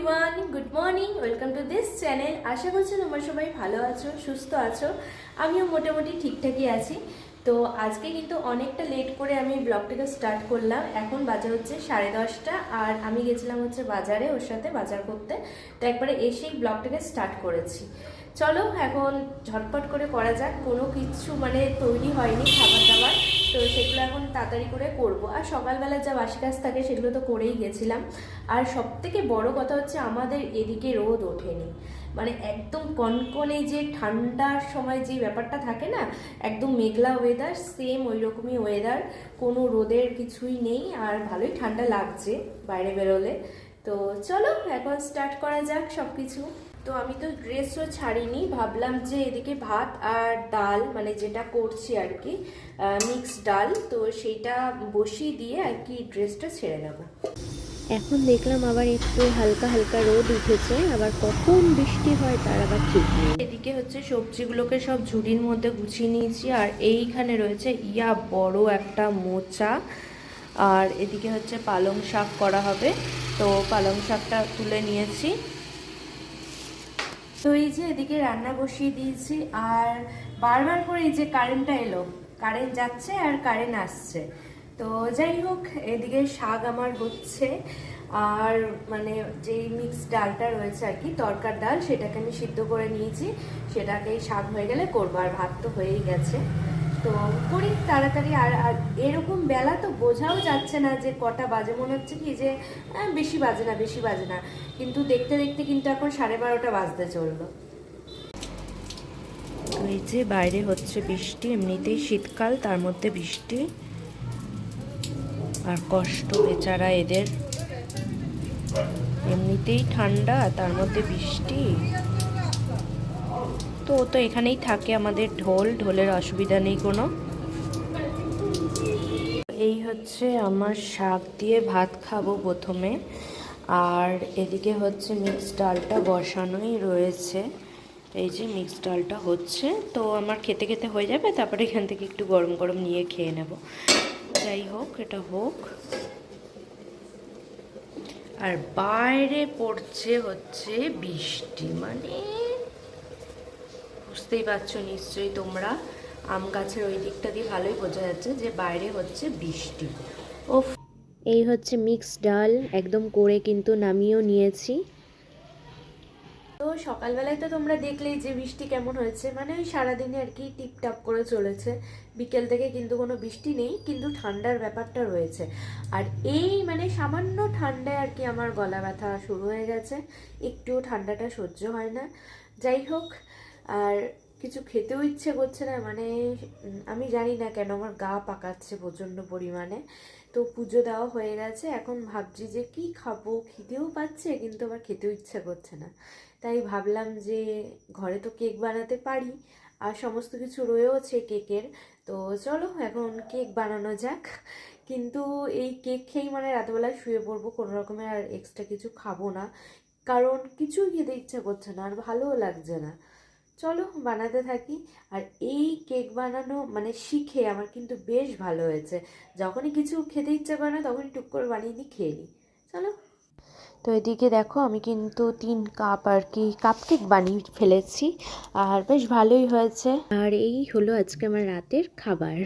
Everyone, good morning, welcome to this channel. আশা করছি তোমরা সবাই ভালো আছো, সুস্থ আছো। আমিও মোটামুটি ঠিকঠাকই আছি। তো আজকে কিন্তু অনেকটা লেট করে আমি ব্লগটাকে স্টার্ট করলাম। এখন বাজে হচ্ছে 10:30, আর আমি গেছিলাম হচ্ছে বাজারে ওর সাথে বাজার করতে। তো একবারে এসেই ব্লগটাকে স্টার্ট করেছি। চলো এখন ঝটপট করে করা যাক। কোনো কিছু মানে তৈরি হয়নি খাবার দাবার, তো সেগুলো এখন তাড়াতাড়ি করে করব। আর সকালবেলা যা বাসি কাজ থাকে সেগুলো তো করেই গেছিলাম। আর সবথেকে বড় কথা হচ্ছে আমাদের এদিকে রোদ ওঠেনি, মানে একদম কনকনে যে ঠান্ডার সময় যে ব্যাপারটা থাকে না, একদম মেঘলা ওয়েদার, সেম ওই রকমই ওয়েদার, কোনো রোদের কিছুই নেই। আর ভালোই ঠান্ডা লাগছে বাইরে বেরোলে। তো চলো এখন স্টার্ট করা যাক সব কিছু। তো আমি তো ড্রেসও ছাড়িনি, ভাবলাম যে এদিকে ভাত আর ডাল মানে যেটা করছি আর কি, মিক্স ডাল, তো সেইটা বসিয়ে দিয়ে আর কি ড্রেসটা ছেড়ে নেবো। এখন দেখলাম আবার একটু হালকা হালকা রোদ উঠেছে, আবার কখন বৃষ্টি হয় তার আবার ঠিক নেই। এদিকে হচ্ছে সবজিগুলোকে সব ঝুড়ির মধ্যে গুছিয়ে নিয়েছি, আর এইখানে রয়েছে ইয়া বড় একটা মোচা, আর এদিকে হচ্ছে পালং শাক করা হবে, তো পালং শাকটা তুলে নিয়েছি। তো এই যে এদিকে রান্না বসিয়ে দিয়েছি, আর বারবার করে এই যে কারেন্টটা এলো, কারেন্ট যাচ্ছে আর কারেন্ট আসছে। তো যাই হোক, এদিকে শাক আমার হচ্ছে, আর মানে যেই মিক্স ডালটা রয়েছে আর কি, তরকার ডাল, সেটাকে আমি সিদ্ধ করে নিয়েছি। সেটাকে শাক হয়ে গেলে করবো, আর ভাত তো হয়েই গেছে। তো করি তাড়াতাড়ি। আর এরকম বেলা তো বোঝাও যাচ্ছে না যে কটা বাজে, মনে হচ্ছে কি যে বেশি বাজে না বেশি বাজে না, কিন্তু দেখতে দেখতে কিন্তু এখন 12:30 বাজতে চললো। এই যে বাইরে হচ্ছে বৃষ্টি, এমনিতেই শীতকাল, তার মধ্যে বৃষ্টি, আর কষ্ট বেচারা এদের, এমনিতেই ঠান্ডা তার মধ্যে বৃষ্টি। তো ও তো এখানেই থাকে, আমাদের ঢোলের অসুবিধা নেই কোনো। এই হচ্ছে আমার শাক দিয়ে ভাত খাবো প্রথমে, আর এদিকে হচ্ছে মিক্স ডালটা বসানোই রয়েছে। এই যে মিক্স ডালটা হচ্ছে, তো আমার খেতে খেতে হয়ে যাবে, তারপরে এখান থেকে একটু গরম গরম নিয়ে খেয়ে নেব। যাই হোক, এটা হোক। আর বাইরে পড়ছে হচ্ছে বৃষ্টি, মানে বুঝতেই পারছো নিশ্চয়ই তোমরা, আম গাছের ওই দিকটা দিয়ে ভালোই বোঝা যাচ্ছে যে বাইরে হচ্ছে বৃষ্টি। ওফ, এই হচ্ছে মিক্স ডাল, একদম করে কিন্তু নামিয়েও নিয়েছি। তো সকালবেলায় তো তোমরা দেখলেই যে বৃষ্টি কেমন হয়েছে, মানে ওই সারাদিনে আর কি টিপটাপ করে চলেছে। বিকেল থেকে কিন্তু কোনো বৃষ্টি নেই, কিন্তু ঠান্ডার ব্যাপারটা রয়েছে। আর এই মানে সামান্য ঠান্ডায় আর কি আমার গলা ব্যথা শুরু হয়ে গেছে, একটুও ঠান্ডাটা সহ্য হয় না। যাই হোক, আর কিছু খেতেও ইচ্ছে করছে না, মানে আমি জানি না কেন আমার গা পাকাচ্ছে প্রচণ্ড পরিমাণে। তো পুজো দেওয়া হয়ে গেছে, এখন ভাবছি যে কি খাবো, খিদেও পাচ্ছে কিন্তু আবার খেতেও ইচ্ছা করছে না। তাই ভাবলাম যে ঘরে তো কেক বানাতে পারি, আর সমস্ত কিছু রয়েওছে কেকের, তো চলো এখন কেক বানানো যাক। কিন্তু এই কেক খেয়েই মানে রাতবেলায় শুয়ে পড়বো, কোনো রকমের আর এক্সট্রা কিছু খাবো না, কারণ কিছুই খেতে ইচ্ছা করছে না আর ভালোও লাগছে না। চলো বানাতে থাকি। আর এই কেক বানানো মানে শিখে আমার কিন্তু বেশ ভালো হয়েছে, যখনই কিছু খেতে ইচ্ছা করে না তখনই টুক করে বানিয়ে নিই, খেয়ে নিই। চলো। তো এদিকে দেখো আমি কিন্তু 3 কাপ আর কি কাপ কেক বানিয়ে ফেলেছি, আর বেশ ভালোই হয়েছে। আর এই হলো আজকে আমার রাতের খাবার।